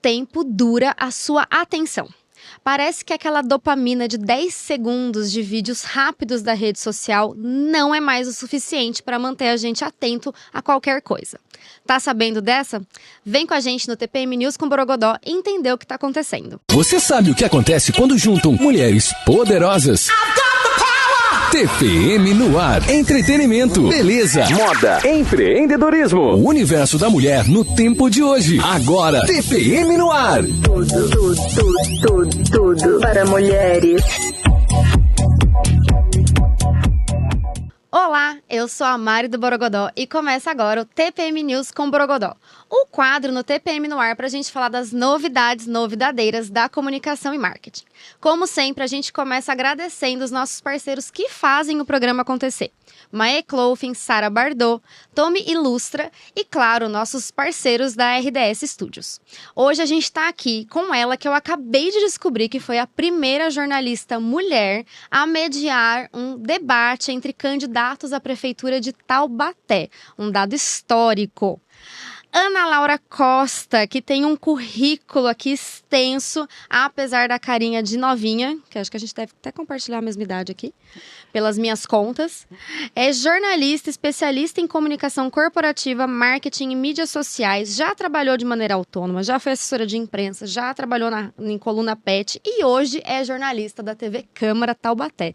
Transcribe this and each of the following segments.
tempo dura a sua atenção? Parece que aquela dopamina de 10 segundos de vídeos rápidos da rede social não é mais o suficiente para manter a gente atento a qualquer coisa. Tá sabendo dessa? Vem com a gente no TPM News com Borogodó e entender o que tá acontecendo. Você sabe o que acontece quando juntam mulheres poderosas? TPM no ar. Entretenimento, beleza, moda, empreendedorismo. O universo da mulher no tempo de hoje. Agora, TPM no ar. Tudo para mulheres. Olá, eu sou a Mari do Borogodó e começa agora o TPM News com Borogodó. O quadro no TPM no ar para a gente falar das novidadeiras da comunicação e marketing. Como sempre, a gente começa agradecendo os nossos parceiros que fazem o programa acontecer. Mae Clothing, Sara Bardot, Tommy Ilustra e, claro, nossos parceiros da RDS Studios. Hoje a gente está aqui com ela, que eu acabei de descobrir que foi a primeira jornalista mulher a mediar um debate entre candidatos à prefeitura de Taubaté. Um dado histórico. Ana Laura Costa, que tem um currículo aqui extenso, apesar da carinha de novinha, que acho que a gente deve até compartilhar a mesma idade aqui, pelas minhas contas. É jornalista, especialista em comunicação corporativa, marketing e mídias sociais, já trabalhou de maneira autônoma, já foi assessora de imprensa, já trabalhou em coluna PET e hoje é jornalista da TV Câmara Taubaté.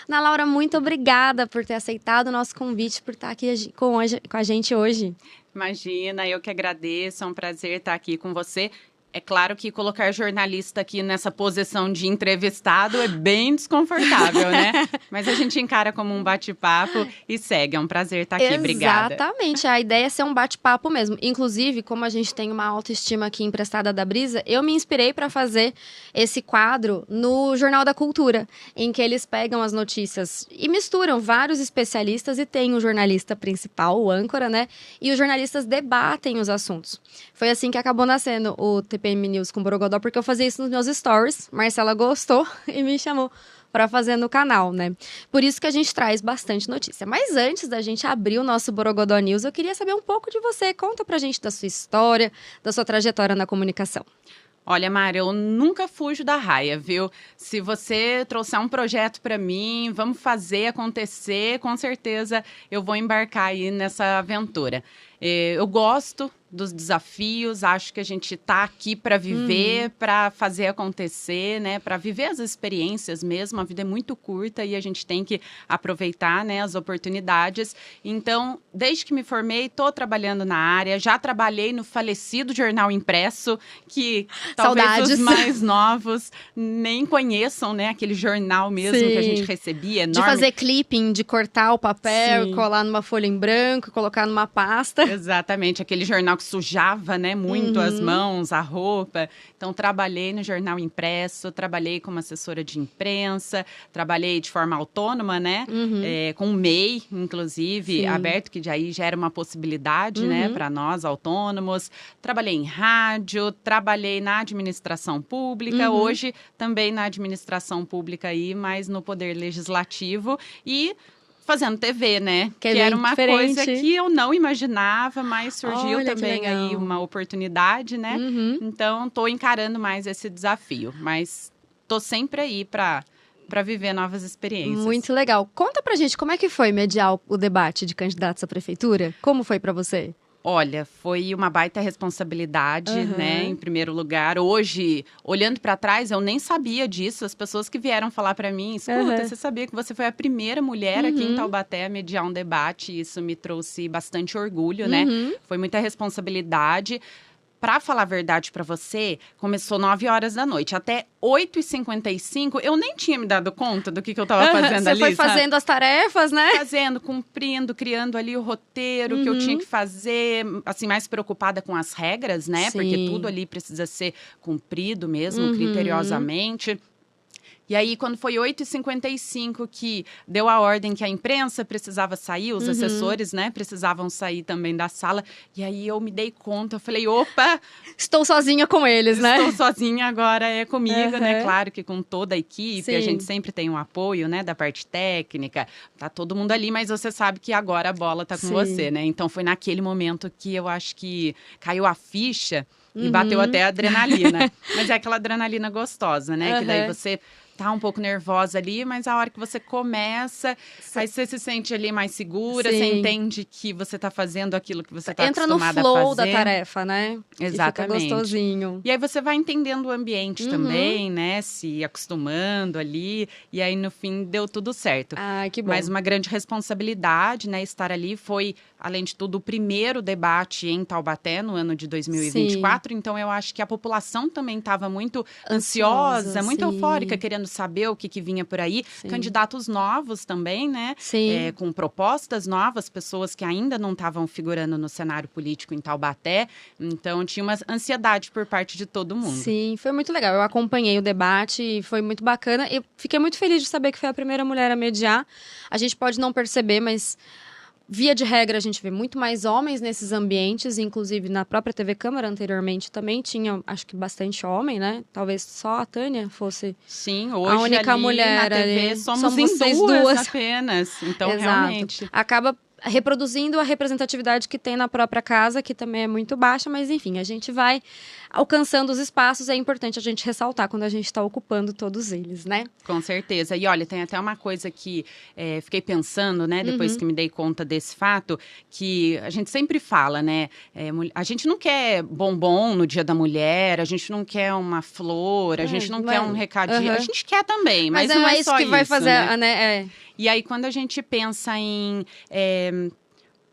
Ana Laura, muito obrigada por ter aceitado o nosso convite, por estar aqui com a gente hoje. Imagina, eu que agradeço, é um prazer estar aqui com você. É claro que colocar jornalista aqui nessa posição de entrevistado é bem desconfortável, né? Mas a gente encara como um bate-papo e segue. É um prazer estar aqui. Obrigada. Exatamente. A ideia é ser um bate-papo mesmo. Inclusive, como a gente tem uma autoestima aqui emprestada da Brisa, eu me inspirei para fazer esse quadro no Jornal da Cultura, em que eles pegam as notícias e misturam vários especialistas e tem o jornalista principal, o âncora, né? E os jornalistas debatem os assuntos. Foi assim que acabou nascendo o TPM News com Borogodó, porque eu fazia isso nos meus stories. Marcela gostou e me chamou para fazer no canal, né? Por isso que a gente traz bastante notícia. Mas antes da gente abrir o nosso Borogodó News, eu queria saber um pouco de você. Conta pra gente da sua história, da sua trajetória na comunicação. Olha, Mari, eu nunca fujo da raia, viu? Se você trouxer um projeto para mim, vamos fazer acontecer, com certeza eu vou embarcar aí nessa aventura. Eu gosto dos desafios, acho que a gente está aqui para viver, para fazer acontecer, né? Para viver as experiências mesmo. A vida é muito curta e a gente tem que aproveitar, né, as oportunidades. Então, desde que me formei, estou trabalhando na área. Já trabalhei no falecido Jornal Impresso, que talvez Saudades. Os mais novos nem conheçam, né? Aquele jornal mesmo que a gente recebia, enorme. De fazer clipping, de cortar o papel, colar numa folha em branco, colocar numa pasta. Exatamente, aquele jornal que sujava, né, muito as mãos, a roupa. Então, trabalhei no Jornal Impresso, trabalhei como assessora de imprensa, trabalhei de forma autônoma, né, com o MEI, inclusive, aberto, que aí já era uma possibilidade, né, para nós, autônomos. Trabalhei em rádio, trabalhei na administração pública, hoje também na administração pública aí, mas no Poder Legislativo e fazendo TV, né? Que era uma diferente. coisa que eu não imaginava, mas surgiu Olha, também aí uma oportunidade, né? Então, tô encarando mais esse desafio, mas tô sempre aí para viver novas experiências. Muito legal. Conta pra gente como é que foi mediar o debate de candidatos à prefeitura? Como foi pra você? Olha, foi uma baita responsabilidade, né, em primeiro lugar. Hoje, olhando para trás, eu nem sabia disso. As pessoas que vieram falar para mim, escuta, você sabia que você foi a primeira mulher aqui em Taubaté a mediar um debate? Isso me trouxe bastante orgulho, né? Foi muita responsabilidade. Para falar a verdade para você, começou 9 horas da noite. Até 8h55, eu nem tinha me dado conta do que eu estava fazendo ali. Você foi fazendo as tarefas, né? Fazendo, cumprindo, criando ali o roteiro que eu tinha que fazer. Assim, mais preocupada com as regras, né? Sim. Porque tudo ali precisa ser cumprido mesmo, criteriosamente. E aí, quando foi 8h55 que deu a ordem que a imprensa precisava sair, os assessores, né, precisavam sair também da sala. E aí, eu me dei conta, eu falei, opa! Estou sozinha com eles, né? Estou sozinha, agora é comigo, né? Claro que com toda a equipe, a gente sempre tem um apoio, né, da parte técnica. Tá todo mundo ali, mas você sabe que agora a bola tá com você, né? Então, foi naquele momento que eu acho que caiu a ficha E bateu até a adrenalina. Mas é aquela adrenalina gostosa, né? Que daí Aham. você tá um pouco nervosa ali, mas a hora que você começa, aí você se sente ali mais segura, você Sim. entende que você tá fazendo aquilo que você tá Entra no acostumada a flow da fazer. tarefa, né? Exatamente. E fica gostosinho. E aí você vai entendendo o ambiente também, né? Se acostumando ali. E aí, no fim, deu tudo certo. Ai, que bom. Mas uma grande responsabilidade, né? Estar ali foi, além de tudo, o primeiro debate em Taubaté no ano de 2024. Então, eu acho que a população também estava muito ansiosa, muito sim. eufórica, querendo saber o que vinha por aí. Sim. Candidatos novos também, né? Sim. Com propostas novas, pessoas que ainda não estavam figurando no cenário político em Taubaté. Então, tinha uma ansiedade por parte de todo mundo. Sim, foi muito legal. Eu acompanhei o debate e foi muito bacana. Eu fiquei muito feliz de saber que foi a primeira mulher a mediar. A gente pode não perceber, mas via de regra a gente vê muito mais homens nesses ambientes, inclusive na própria TV Câmara anteriormente também tinha, acho que bastante homem, né? Talvez só a Tânia fosse Sim, hoje a única ali mulher na TV ali. somos vocês em duas duas apenas. Então, Exato. realmente... Acaba reproduzindo a representatividade que tem na própria casa, que também é muito baixa, mas enfim, a gente vai alcançando os espaços, é importante a gente ressaltar quando a gente está ocupando todos eles, né? Com certeza. E olha, tem até uma coisa que fiquei pensando, né, depois que me dei conta desse fato, que a gente sempre fala, né, a gente não quer bombom no Dia da Mulher, a gente não quer uma flor, a gente não quer um recadinho, a gente quer também, mas não é isso só que vai isso, fazer, né? E aí, quando a gente pensa em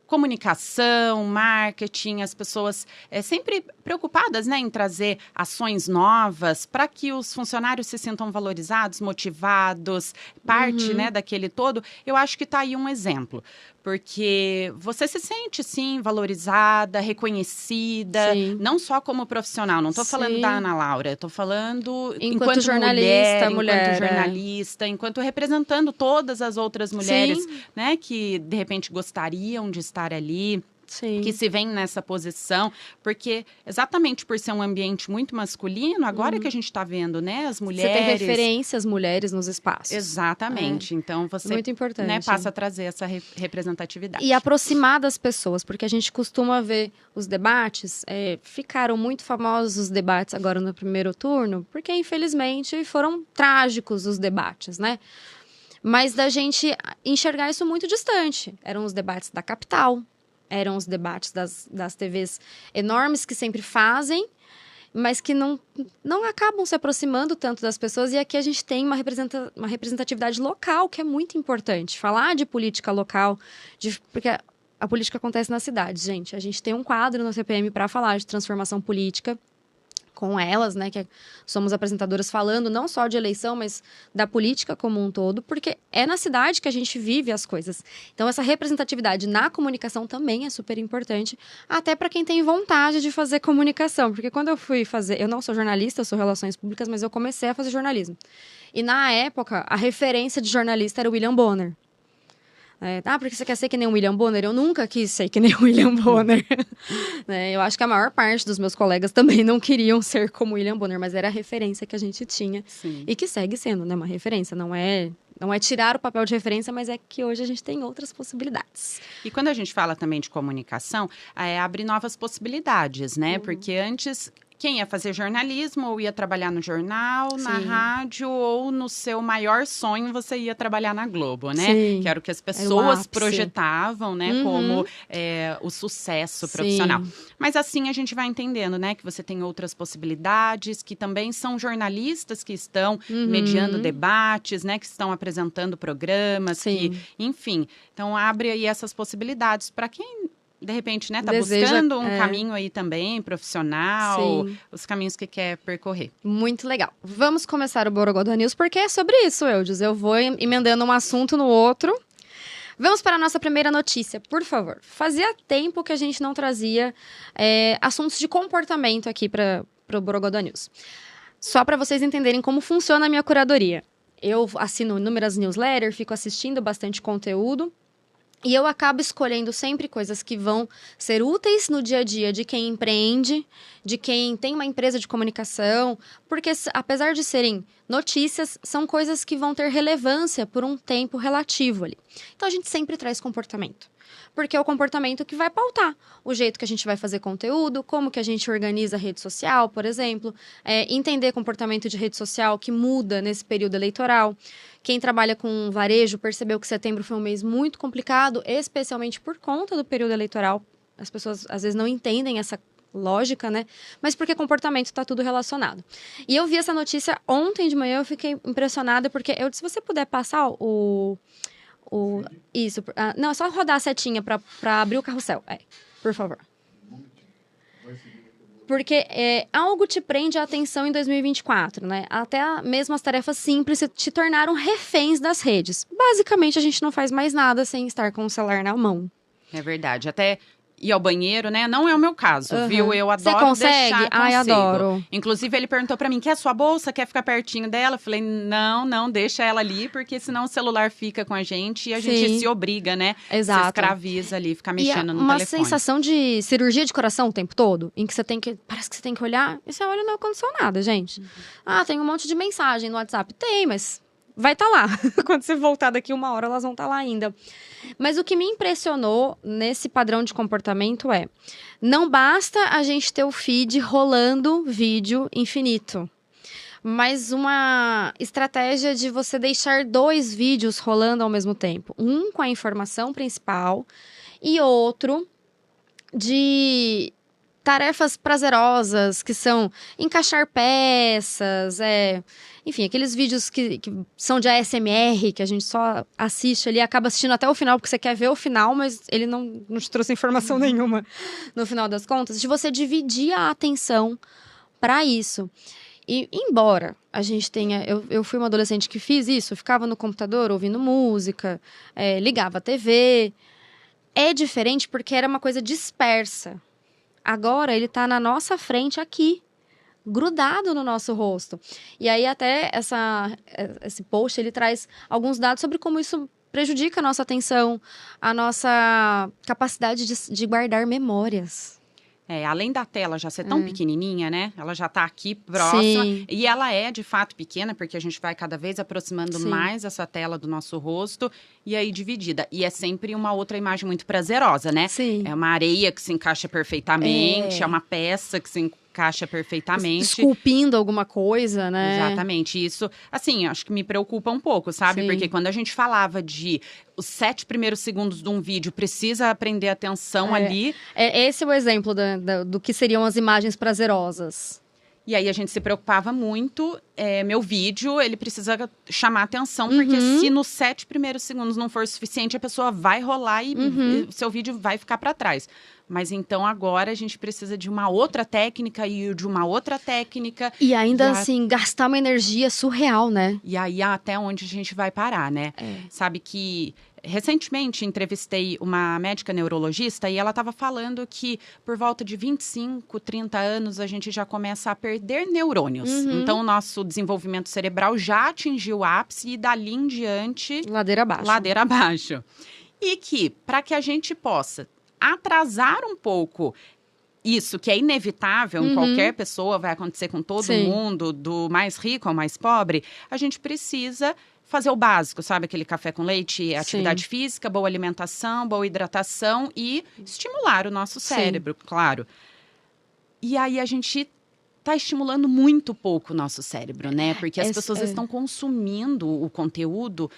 comunicação, marketing, as pessoas sempre preocupadas, né, em trazer ações novas para que os funcionários se sintam valorizados, motivados, parte, né, daquele todo. Eu acho que está aí um exemplo, porque você se sente, sim, valorizada, reconhecida, Sim. não só como profissional. Não estou falando Sim. da Ana Laura, estou falando Enquanto enquanto jornalista, mulher, enquanto jornalista, enquanto representando todas as outras mulheres, Sim. né, que de repente gostariam de estar ali, Sim. que se veem nessa posição, porque exatamente por ser um ambiente muito masculino, agora que a gente está vendo, né, as Você mulheres... tem referências mulheres nos espaços. Exatamente. Então, você Muito importante. né, passa a trazer essa representatividade. E aproximar das pessoas, porque a gente costuma ver os debates, ficaram muito famosos os debates agora no primeiro turno, porque infelizmente foram trágicos os debates, né? Mas da gente enxergar isso muito distante. Eram os debates da capital, eram os debates das TVs enormes que sempre fazem, mas que não acabam se aproximando tanto das pessoas. E aqui a gente tem uma representatividade local, que é muito importante. Falar de política local, porque a política acontece na cidade, gente. A gente tem um quadro no CPM para falar de transformação política, com elas, né, que somos apresentadoras falando não só de eleição, mas da política como um todo, porque é na cidade que a gente vive as coisas. Então, essa representatividade na comunicação também é super importante, até para quem tem vontade de fazer comunicação, porque quando eu fui fazer, eu não sou jornalista, eu sou relações públicas, mas eu comecei a fazer jornalismo. E na época, a referência de jornalista era o William Bonner. Porque você quer ser que nem o William Bonner? Eu nunca quis ser que nem o William Bonner. Eu acho que a maior parte dos meus colegas também não queriam ser como o William Bonner, mas era a referência que a gente tinha. Sim. E que segue sendo, né, uma referência. Não é tirar o papel de referência, mas é que hoje a gente tem outras possibilidades. E quando a gente fala também de comunicação, abre novas possibilidades, né? Porque antes... Quem ia fazer jornalismo ou ia trabalhar no jornal, na rádio, ou no seu maior sonho você ia trabalhar na Globo, né? Sim. Que era o que as pessoas ápice. projetavam, né? Como o sucesso profissional. Sim. Mas assim a gente vai entendendo, né? Que você tem outras possibilidades, que também são jornalistas que estão mediando debates, né? Que estão apresentando programas, Sim. enfim. Então abre aí essas possibilidades para quem... De repente, né, tá Deseja, buscando um caminho aí também, profissional, Sim. os caminhos que quer percorrer. Muito legal. Vamos começar o Borogodó News, porque é sobre isso, Eudes. Eu vou emendando um assunto no outro. Vamos para a nossa primeira notícia, por favor. Fazia tempo que a gente não trazia assuntos de comportamento aqui para o Borogodó News. Só para vocês entenderem como funciona a minha curadoria. Eu assino inúmeras newsletters, fico assistindo bastante conteúdo. E eu acabo escolhendo sempre coisas que vão ser úteis no dia a dia de quem empreende, de quem tem uma empresa de comunicação, porque apesar de serem notícias, são coisas que vão ter relevância por um tempo relativo ali. Então a gente sempre traz comportamento. Porque é o comportamento que vai pautar o jeito que a gente vai fazer conteúdo, como que a gente organiza a rede social, por exemplo, entender comportamento de rede social que muda nesse período eleitoral. Quem trabalha com varejo percebeu que setembro foi um mês muito complicado, especialmente por conta do período eleitoral. As pessoas, às vezes, não entendem essa lógica, né? Mas porque comportamento está tudo relacionado. E eu vi essa notícia ontem de manhã, eu fiquei impressionada, porque se você puder passar isso. Não, é só rodar a setinha para abrir o carrossel. Por favor. Porque algo te prende a atenção em 2024, né? Até mesmo as tarefas simples te tornaram reféns das redes. Basicamente, a gente não faz mais nada sem estar com o celular na mão. É verdade. Até ir ao banheiro, né? Não é o meu caso, viu? Eu adoro Você consegue? deixar, Ai, consigo. adoro. Inclusive, ele perguntou pra mim, quer sua bolsa? Quer ficar pertinho dela? Eu falei, não, deixa ela ali, porque senão o celular fica com a gente e a gente se obriga, né? Exato. Se escraviza ali, ficar mexendo no uma telefone. sensação de cirurgia de coração o tempo todo, em que parece que você tem que olhar, e você olha e não aconteceu nada, gente. Tem um monte de mensagem no WhatsApp. Tem, mas vai estar lá. Quando você voltar daqui 1 hora, elas vão estar lá ainda. Mas o que me impressionou nesse padrão de comportamento não basta a gente ter o feed rolando vídeo infinito, mas uma estratégia de você deixar 2 vídeos rolando ao mesmo tempo. Um com a informação principal e outro de tarefas prazerosas, que são encaixar peças, enfim, aqueles vídeos que são de ASMR, que a gente só assiste ali, acaba assistindo até o final, porque você quer ver o final, mas ele não te trouxe informação nenhuma no final das contas, de você dividir a atenção para isso. E embora a gente tenha... Eu fui uma adolescente que fiz isso, ficava no computador ouvindo música, ligava a TV. É diferente porque era uma coisa dispersa. Agora ele tá na nossa frente aqui, grudado no nosso rosto. E aí até esse post, ele traz alguns dados sobre como isso prejudica a nossa atenção, a nossa capacidade de guardar memórias. Além da tela já ser tão pequenininha, né? Ela já tá aqui próxima. Sim. E ela é, de fato, pequena, porque a gente vai cada vez aproximando mais essa tela do nosso rosto. E aí, dividida. E é sempre uma outra imagem muito prazerosa, né? Sim. É uma areia que se encaixa perfeitamente. É uma peça que se encaixa perfeitamente. Esculpindo alguma coisa, né? Exatamente. Isso, assim, acho que me preocupa um pouco, sabe? Sim. Porque quando a gente falava de os 7 primeiros segundos de um vídeo, precisa aprender atenção ali. Esse é o exemplo do que seriam as imagens prazerosas. E aí a gente se preocupava muito, meu vídeo, ele precisa chamar atenção, porque se nos 7 primeiros segundos não for suficiente, a pessoa vai rolar e o seu vídeo vai ficar para trás. Mas então agora a gente precisa de uma outra técnica e de uma outra técnica. E ainda assim, gastar uma energia surreal, né? E aí até onde a gente vai parar, né? Sabe que... Recentemente, entrevistei uma médica neurologista e ela estava falando que por volta de 25, 30 anos, a gente já começa a perder neurônios. Então, o nosso desenvolvimento cerebral já atingiu o ápice e dali em diante... Ladeira abaixo. Ladeira abaixo. E que, para que a gente possa atrasar um pouco... Isso, que é inevitável em qualquer pessoa, vai acontecer com todo mundo, do mais rico ao mais pobre, a gente precisa fazer o básico, sabe? Aquele café com leite, atividade física, boa alimentação, boa hidratação e estimular o nosso cérebro, claro. E aí a gente está estimulando muito pouco o nosso cérebro, né? Porque as pessoas estão consumindo o conteúdo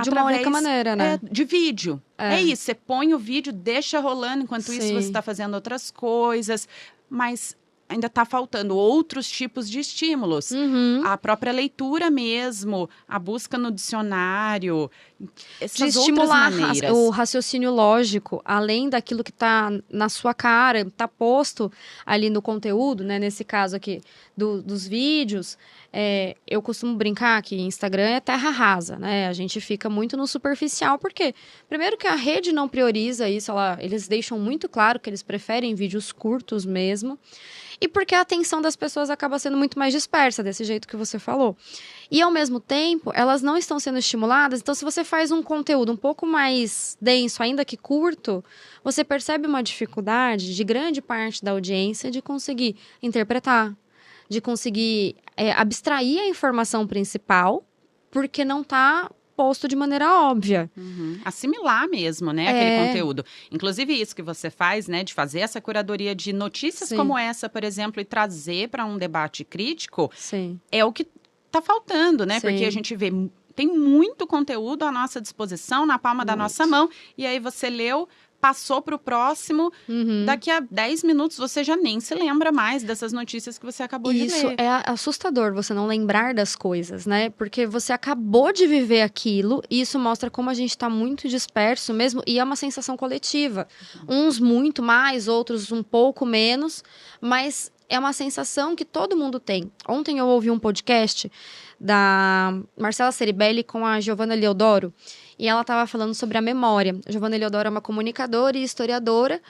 de uma única maneira, né? De vídeo. É isso, você põe o vídeo, deixa rolando, enquanto isso você está fazendo outras coisas, mas ainda está faltando outros tipos de estímulos. A própria leitura mesmo, a busca no dicionário, essas de estimular outras maneiras. O raciocínio lógico, além daquilo que está na sua cara, está posto ali no conteúdo, né? Nesse caso aqui dos vídeos. Eu costumo brincar que Instagram é terra rasa, né? A gente fica muito no superficial, porque primeiro que a rede não prioriza isso, eles deixam muito claro que eles preferem vídeos curtos mesmo, e porque a atenção das pessoas acaba sendo muito mais dispersa, desse jeito que você falou. E, ao mesmo tempo, elas não estão sendo estimuladas. Então, se você faz um conteúdo um pouco mais denso, ainda que curto, você percebe uma dificuldade de grande parte da audiência de conseguir interpretar, de conseguir abstrair a informação principal, porque não está exposto de maneira óbvia. Assimilar mesmo, né, aquele conteúdo. Inclusive isso que você faz, né, de fazer essa curadoria de notícias como essa, por exemplo, e trazer para um debate crítico, é o que está faltando, né? Porque a gente vê, tem muito conteúdo à nossa disposição, na palma da nossa mão, e aí você leu, passou para o próximo, daqui a 10 minutos você já nem se lembra mais dessas notícias que você acabou de ler. Isso é assustador, você não lembrar das coisas, né? Porque você acabou de viver aquilo e isso mostra como a gente está muito disperso mesmo e é uma sensação coletiva. Uns muito mais, outros um pouco menos, mas é uma sensação que todo mundo tem. Ontem eu ouvi um podcast da Marcela Ceribelli com a Giovanna Leodoro, e ela estava falando sobre a memória. A Giovanna Leodoro é uma comunicadora e historiadora,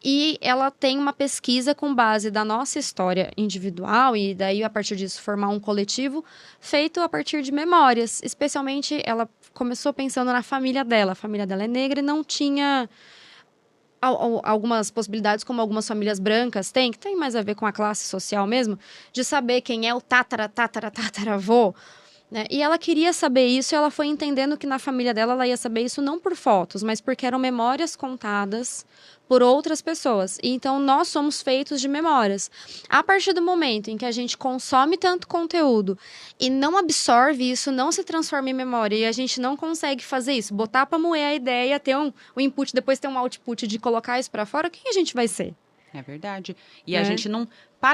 e ela tem uma pesquisa com base da nossa história individual, e daí, a partir disso, formar um coletivo, feito a partir de memórias. Especialmente, ela começou pensando na família dela. A família dela é negra e não tinha algumas possibilidades, como algumas famílias brancas têm, que tem mais a ver com a classe social mesmo, de saber quem é o tataravô, né? E ela queria saber isso, e ela foi entendendo que na família dela ela ia saber isso não por fotos, mas porque eram memórias contadas por outras pessoas. E então nós somos feitos de memórias. A partir do momento em que a gente consome tanto conteúdo e não absorve isso, não se transforma em memória, e a gente não consegue fazer isso, botar para moer a ideia, ter um input, depois ter um output de colocar isso para fora, quem a gente vai ser? É verdade. E a gente não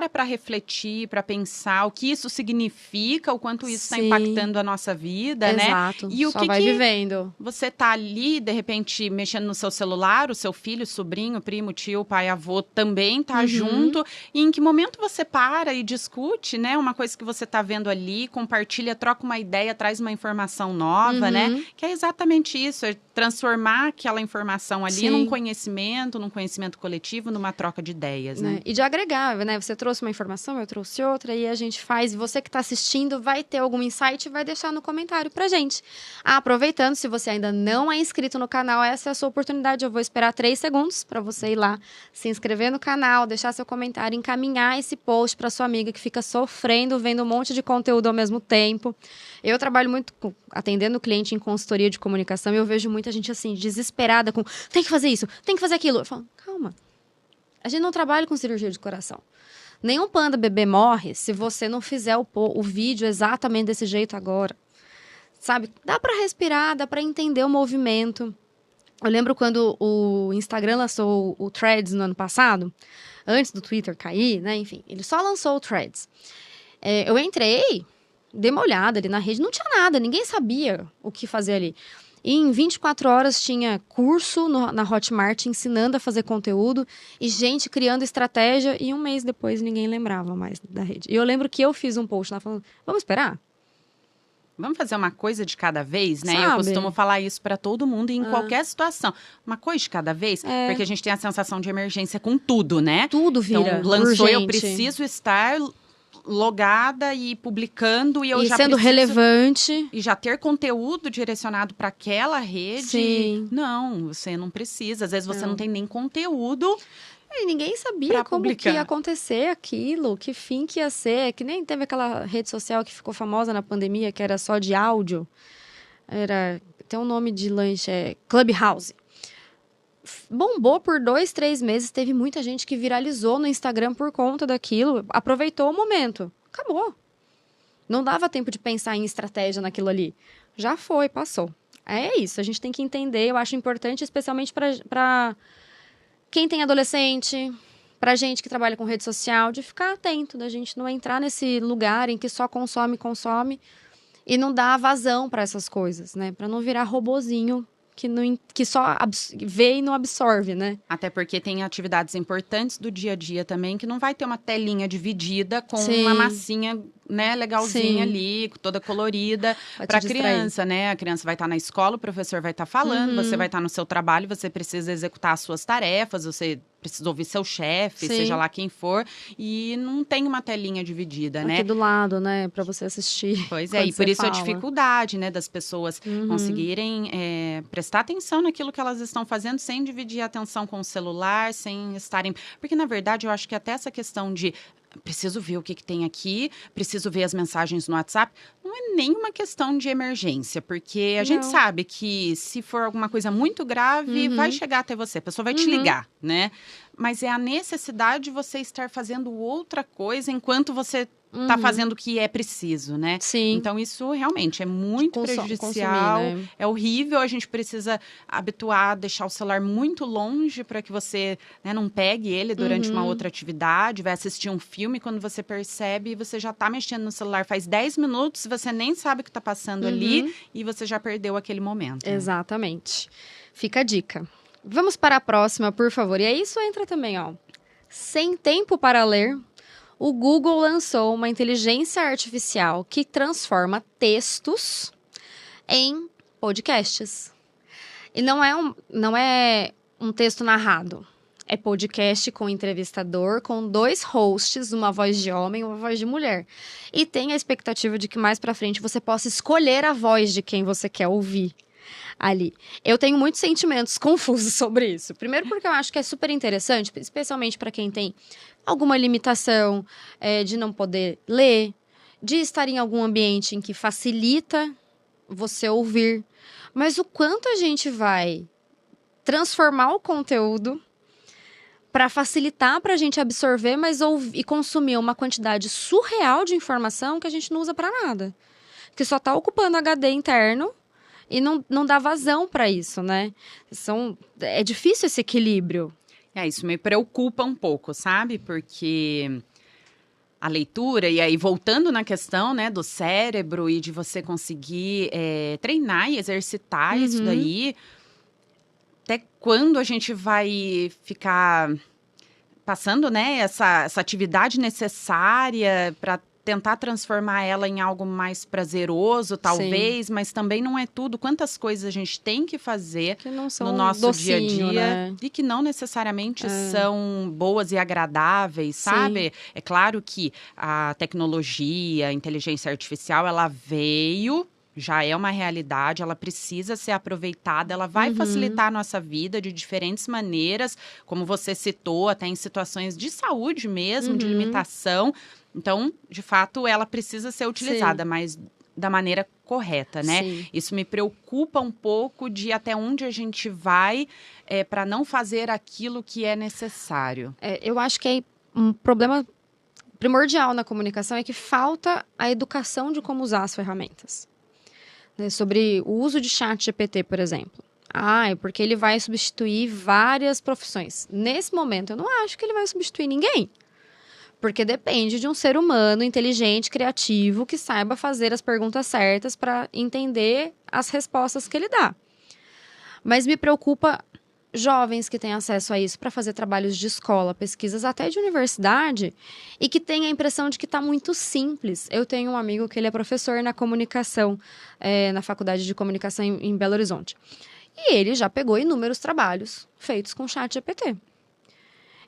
para refletir, para pensar o que isso significa, o quanto isso está impactando a nossa vida, né? Exato. E o só que vai vivendo. Você tá ali, de repente, mexendo no seu celular, o seu filho, sobrinho, primo, tio, pai, avô também tá junto. E em que momento você para e discute, né? Uma coisa que você tá vendo ali, compartilha, troca uma ideia, traz uma informação nova, né? Que é exatamente isso, é transformar aquela informação ali num conhecimento coletivo, numa troca de ideias, né? E de agregar, né? Você trouxe uma informação, eu trouxe outra, e a gente faz. E você que está assistindo vai ter algum insight e vai deixar no comentário pra gente. Aproveitando, se você ainda não é inscrito no canal, essa é a sua oportunidade. Eu vou esperar 3 segundos para você ir lá, se inscrever no canal, deixar seu comentário, encaminhar esse post para sua amiga que fica sofrendo, vendo um monte de conteúdo ao mesmo tempo. Eu trabalho muito atendendo cliente em consultoria de comunicação e eu vejo muita gente assim, desesperada com tem que fazer isso, tem que fazer aquilo. Eu falo, calma. A gente não trabalha com cirurgia de coração. Nenhum panda bebê morre se você não fizer o vídeo exatamente desse jeito agora. Sabe? Dá para respirar, dá para entender o movimento. Eu lembro quando o Instagram lançou o Threads no ano passado, antes do Twitter cair, né? Enfim, ele só lançou o Threads. Eu entrei, dei uma olhada ali na rede, não tinha nada, ninguém sabia o que fazer ali. E em 24 horas tinha curso na Hotmart ensinando a fazer conteúdo e gente criando estratégia, e um mês depois ninguém lembrava mais da rede. E eu lembro que eu fiz um post lá falando, vamos esperar? Vamos fazer uma coisa de cada vez, né? Sabe? Eu costumo falar isso para todo mundo e em qualquer situação. Uma coisa de cada vez, porque a gente tem a sensação de emergência com tudo, né? Tudo vira então, lançou, urgente. Eu preciso estar logada e publicando, e eu já sendo preciso, relevante. E já ter conteúdo direcionado para aquela rede. Sim. Não, você não precisa. Às vezes você não tem nem conteúdo. E ninguém sabia como publicar. que ia acontecer aquilo, que fim que ia ser. Que nem teve aquela rede social que ficou famosa na pandemia, que era só de áudio. Tem um nome de lanche, Clubhouse. Bombou por 2, 3 meses. Teve muita gente que viralizou no Instagram por conta daquilo. Aproveitou o momento. Acabou. Não dava tempo de pensar em estratégia naquilo ali. Já foi, passou. É isso, a gente tem que entender. Eu acho importante, especialmente para quem tem adolescente, pra gente que trabalha com rede social, de ficar atento, da gente não entrar nesse lugar em que só consome e não dá vazão para essas coisas, né? Para não virar robozinho que só vê e não absorve, né? Até porque tem atividades importantes do dia a dia também, que não vai ter uma telinha dividida com uma massinha, né, legalzinha ali, toda colorida, para a criança, né? A criança vai estar na escola, o professor vai estar falando, você vai estar no seu trabalho, você precisa executar as suas tarefas, você precisa ouvir seu chefe, seja lá quem for, e não tem uma telinha dividida, né? Aqui do lado, né, para você assistir. Pois é, e por isso a dificuldade, né, das pessoas conseguirem prestar atenção naquilo que elas estão fazendo, sem dividir a atenção com o celular, sem estarem... Porque, na verdade, eu acho que até essa questão de preciso ver o que tem aqui, preciso ver as mensagens no WhatsApp. Não é nenhuma questão de emergência, porque a gente sabe que se for alguma coisa muito grave, vai chegar até você, a pessoa vai te ligar, né? Mas é a necessidade de você estar fazendo outra coisa enquanto você tá fazendo o que é preciso, né? Sim. Então, isso realmente é muito prejudicial, consumir, né? é horrível. A gente precisa habituar, deixar o celular muito longe para que você, né, não pegue ele durante uma outra atividade, vai assistir um filme, quando você percebe, você já tá mexendo no celular faz 10 minutos, você nem sabe o que tá passando ali e você já perdeu aquele momento. Né? Exatamente. Fica a dica. Vamos para a próxima, por favor. E aí isso entra também, ó. Sem tempo para ler, o Google lançou uma inteligência artificial que transforma textos em podcasts. E não é um texto narrado. É podcast com entrevistador, com 2 hosts, uma voz de homem e uma voz de mulher. E tem a expectativa de que mais pra frente você possa escolher a voz de quem você quer ouvir ali. Eu tenho muitos sentimentos confusos sobre isso. Primeiro porque eu acho que é super interessante, especialmente para quem tem alguma limitação de não poder ler, de estar em algum ambiente em que facilita você ouvir. Mas o quanto a gente vai transformar o conteúdo para facilitar para a gente absorver, mas e consumir uma quantidade surreal de informação que a gente não usa para nada. Que só está ocupando HD interno e não dá vazão para isso, né? É difícil esse equilíbrio. Isso me preocupa um pouco, sabe? Porque a leitura, e aí voltando na questão, né, do cérebro e de você conseguir treinar e exercitar isso daí, até quando a gente vai ficar passando, né, essa atividade necessária para tentar transformar ela em algo mais prazeroso, talvez, mas também não é tudo. Quantas coisas a gente tem que fazer que não são no nosso docinho, dia a dia, né? e que não necessariamente são boas e agradáveis, sabe? É claro que a tecnologia, a inteligência artificial, ela veio, já é uma realidade, ela precisa ser aproveitada, ela vai facilitar a nossa vida de diferentes maneiras, como você citou, até em situações de saúde mesmo, de limitação. Então, de fato, ela precisa ser utilizada, mas da maneira correta, né? Sim. Isso me preocupa um pouco de até onde a gente vai para não fazer aquilo que é necessário. Eu acho que um problema primordial na comunicação é que falta a educação de como usar as ferramentas. Sobre o uso de chat GPT, por exemplo. É porque ele vai substituir várias profissões. Nesse momento, eu não acho que ele vai substituir ninguém. Porque depende de um ser humano inteligente, criativo, que saiba fazer as perguntas certas para entender as respostas que ele dá. Mas me preocupa jovens que têm acesso a isso para fazer trabalhos de escola, pesquisas até de universidade, e que têm a impressão de que está muito simples. Eu tenho um amigo que ele é professor na comunicação, na Faculdade de Comunicação em Belo Horizonte. E ele já pegou inúmeros trabalhos feitos com chat GPT.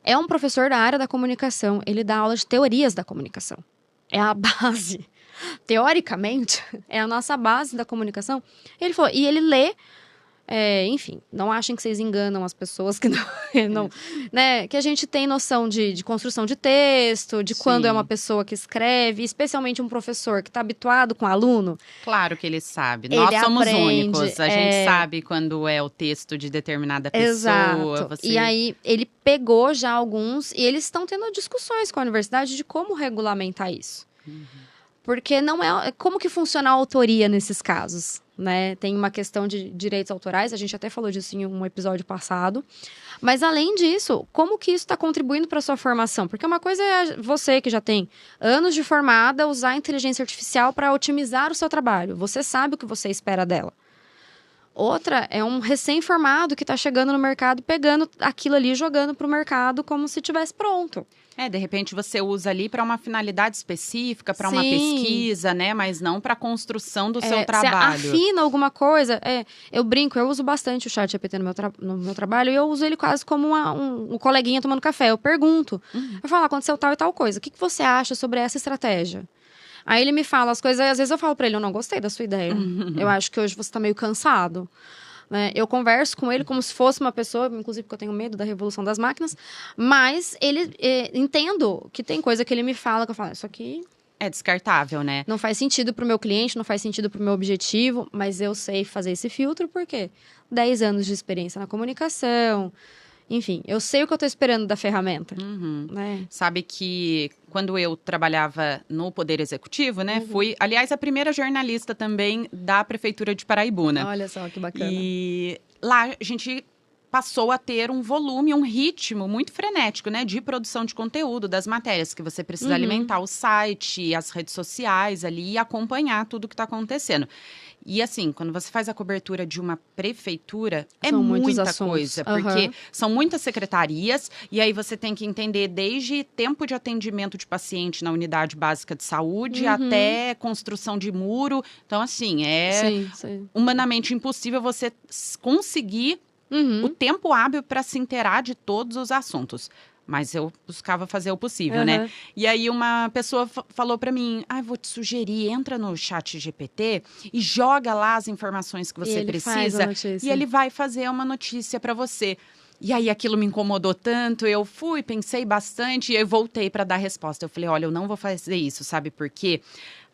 É um professor da área da comunicação, ele dá aula de teorias da comunicação. É a base. Teoricamente, é a nossa base da comunicação. Ele falou, e ele lê, enfim, não achem que vocês enganam as pessoas que não né, que a gente tem noção de construção de texto, de quando é uma pessoa que escreve, especialmente um professor que está habituado com aluno. Claro que ele sabe. Ele Nós somos aprende, únicos. A gente sabe quando é o texto de determinada pessoa. Exato. E aí, ele pegou já alguns e eles estão tendo discussões com a universidade de como regulamentar isso. Porque não é... Como que funciona a autoria nesses casos, né? Tem uma questão de direitos autorais, a gente até falou disso em um episódio passado. Mas, além disso, como que isso está contribuindo para a sua formação? Porque uma coisa é você, que já tem anos de formada, usar a inteligência artificial para otimizar o seu trabalho. Você sabe o que você espera dela. Outra é um recém-formado que está chegando no mercado, pegando aquilo ali e jogando para o mercado como se estivesse pronto. De repente você usa ali para uma finalidade específica, para uma pesquisa, né? Mas não para a construção do seu trabalho. Você afina alguma coisa. Eu brinco, eu uso bastante o chat GPT no meu trabalho e eu uso ele quase como um coleguinha tomando café. Eu pergunto, eu falo, aconteceu tal e tal coisa, o que você acha sobre essa estratégia? Aí ele me fala as coisas, e às vezes eu falo pra ele, eu não gostei da sua ideia. Eu acho que hoje você tá meio cansado. né? Eu converso com ele como se fosse uma pessoa, inclusive porque eu tenho medo da revolução das máquinas, mas ele entendo que tem coisa que ele me fala que eu falo, isso aqui É descartável, né? não faz sentido pro meu cliente, não faz sentido pro meu objetivo, mas eu sei fazer esse filtro porque 10 anos de experiência na comunicação, enfim, eu sei o que eu tô esperando da ferramenta, né? Sabe que quando eu trabalhava no Poder Executivo, né? Fui, aliás, a primeira jornalista também da Prefeitura de Paraibuna. Olha só que bacana. E lá a gente passou a ter um volume, um ritmo muito frenético, né? De produção de conteúdo, das matérias, que você precisa alimentar o site, as redes sociais ali e acompanhar tudo que está acontecendo. E assim, quando você faz a cobertura de uma prefeitura, São muitos muita assuntos. coisa, porque são muitas secretarias, e aí você tem que entender desde tempo de atendimento de paciente na unidade básica de saúde até construção de muro. Então, assim, Sim. humanamente impossível você conseguir o tempo hábil para se inteirar de todos os assuntos. Mas eu buscava fazer o possível, né? E aí uma pessoa falou para mim, vou te sugerir, entra no chat GPT e joga lá as informações que você precisa. E ele vai fazer uma notícia para você. E aí aquilo me incomodou tanto, eu pensei bastante e eu voltei para dar resposta. Eu falei, olha, eu não vou fazer isso, sabe por quê?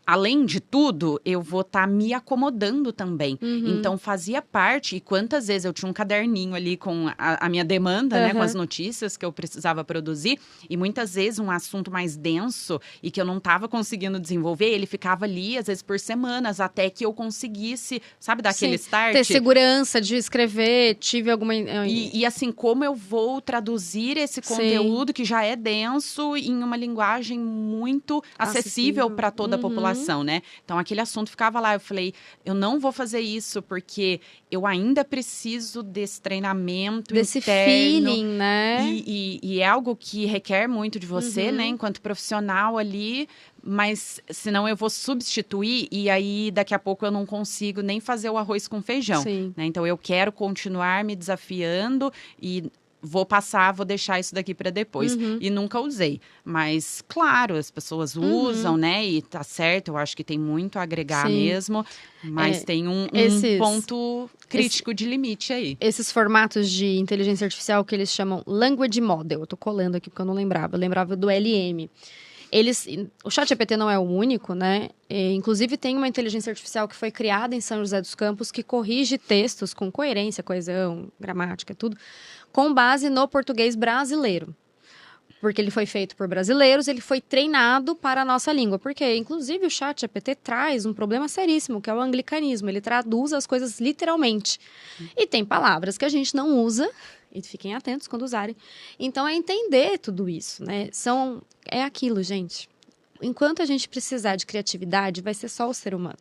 Além de tudo, eu vou estar me acomodando também. Então, fazia parte, e quantas vezes eu tinha um caderninho ali com a minha demanda, né? Com as notícias que eu precisava produzir. E muitas vezes um assunto mais denso e que eu não estava conseguindo desenvolver, ele ficava ali, às vezes, por semanas, até que eu conseguisse, sabe, dar aquele start. Ter segurança de escrever, tive alguma... E assim, como eu vou traduzir esse conteúdo que já é denso em uma linguagem muito acessível para toda a população. Né? Então, aquele assunto ficava lá. Eu falei, eu não vou fazer isso porque eu ainda preciso desse treinamento desse interno. Feeling, né? E é algo que requer muito de você, né? Enquanto profissional ali. Mas senão eu vou substituir e aí daqui a pouco eu não consigo nem fazer o arroz com feijão. Né? Então, eu quero continuar me desafiando e... vou deixar isso daqui para depois. E nunca usei. Mas, claro, as pessoas usam, né? E tá certo, eu acho que tem muito a agregar mesmo. Mas tem um ponto crítico de limite aí. Esses formatos de inteligência artificial que eles chamam Language Model. Eu tô colando aqui porque eu não lembrava. Eu lembrava do LM. O ChatGPT não é o único, né? Inclusive, tem uma inteligência artificial que foi criada em São José dos Campos que corrige textos com coerência, coesão, gramática, tudo, com base no português brasileiro. Porque ele foi feito por brasileiros, ele foi treinado para a nossa língua. Porque, inclusive, o ChatGPT traz um problema seríssimo, que é o anglicanismo. Ele traduz as coisas literalmente. E tem palavras que a gente não usa, e fiquem atentos quando usarem. Então, é entender tudo isso, né? É aquilo, gente. Enquanto a gente precisar de criatividade, vai ser só o ser humano.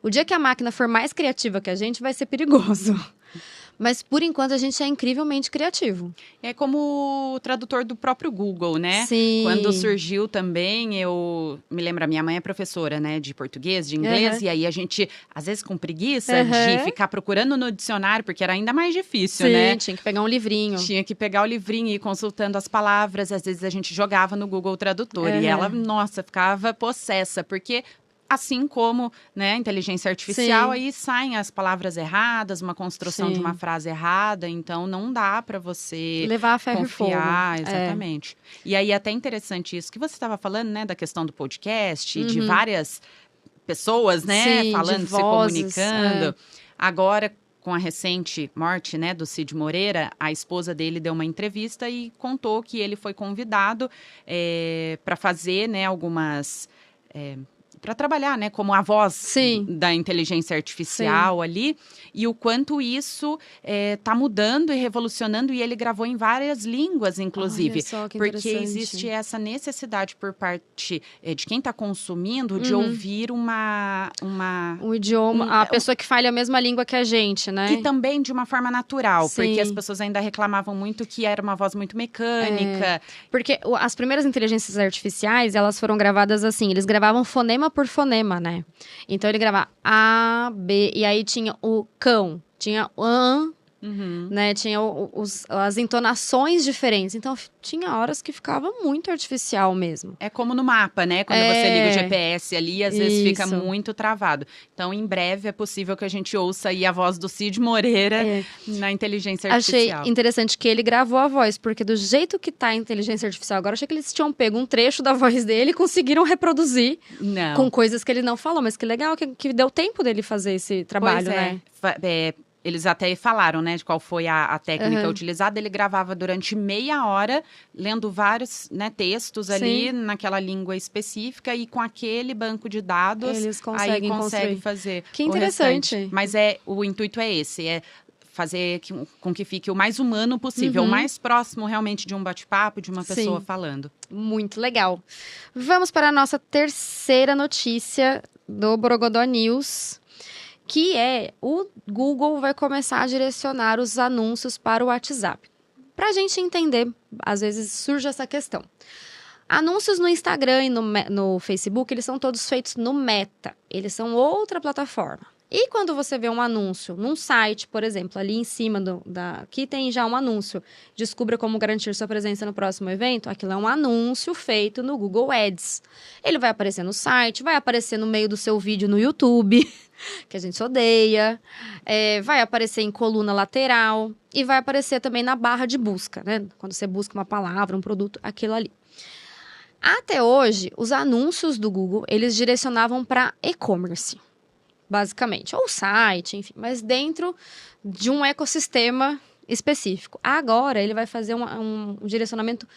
O dia que a máquina for mais criativa que a gente, vai ser perigoso. Mas, por enquanto, a gente é incrivelmente criativo. É como o tradutor do próprio Google, né? Sim. Quando surgiu também, eu me lembro, a minha mãe é professora, né? De português, de inglês. E aí, a gente, às vezes, com preguiça de ficar procurando no dicionário, porque era ainda mais difícil, né? Tinha que pegar um livrinho. Tinha que pegar o livrinho e ir consultando as palavras. Às vezes, a gente jogava no Google Tradutor. E ela, nossa, ficava possessa, porque... assim como, né, inteligência artificial, aí saem as palavras erradas, uma construção de uma frase errada, então não dá para você levar a ferro confiar, e fogo. Exatamente. E aí até interessante isso que você estava falando, né, da questão do podcast, de várias pessoas, né, falando, se comunicando. Agora, com a recente morte, né, do Cid Moreira, a esposa dele deu uma entrevista e contou que ele foi convidado para fazer, né, algumas... para trabalhar, né, como a voz da inteligência artificial ali, e o quanto isso tá mudando e revolucionando, e ele gravou em várias línguas, inclusive. Olha só, que porque existe essa necessidade por parte de quem está consumindo de ouvir um idioma, a pessoa que fala a mesma língua que a gente, né? E também de uma forma natural, porque as pessoas ainda reclamavam muito que era uma voz muito mecânica. Porque as primeiras inteligências artificiais, elas foram gravadas assim, eles gravavam fonema por fonema, né? Então, ele gravava A, B, e aí tinha o cão, tinha o né? Tinha as entonações diferentes. Então, tinha horas que ficava muito artificial mesmo. É como no mapa, né? Quando você liga o GPS ali, às vezes fica Isso. muito travado. Então, em breve, é possível que a gente ouça aí a voz do Cid Moreira na inteligência Achei artificial. interessante que ele gravou a voz, porque do jeito que tá a inteligência artificial agora, achei que eles tinham pego um trecho da voz dele e conseguiram reproduzir Não. com coisas que ele não falou. Mas que legal que deu tempo dele fazer esse trabalho, Pois né? Eles até falaram, né, de qual foi a técnica utilizada. Ele gravava durante meia hora, lendo vários, né, textos ali naquela língua específica e com aquele banco de dados, Eles aí conseguem consegue construir. fazer Que o interessante. restante. Mas o intuito é esse, é fazer com que fique o mais humano possível, o mais próximo realmente de um bate-papo, de uma pessoa Sim. falando. Muito legal. Vamos para a nossa terceira notícia do Borogodó News, que é o Google vai começar a direcionar os anúncios para o WhatsApp. Para a gente entender, às vezes surge essa questão. Anúncios no Instagram e no Facebook, eles são todos feitos no Meta. Eles são outra plataforma. E quando você vê um anúncio num site, por exemplo, ali em cima aqui tem já um anúncio, descubra como garantir sua presença no próximo evento, aquilo é um anúncio feito no Google Ads. Ele vai aparecer no site, vai aparecer no meio do seu vídeo no YouTube, que a gente odeia, vai aparecer em coluna lateral e vai aparecer também na barra de busca, né? Quando você busca uma palavra, um produto, aquilo ali. Até hoje, os anúncios do Google, eles direcionavam para e-commerce. Basicamente, ou site, enfim, mas dentro de um ecossistema específico. Agora, ele vai fazer um direcionamento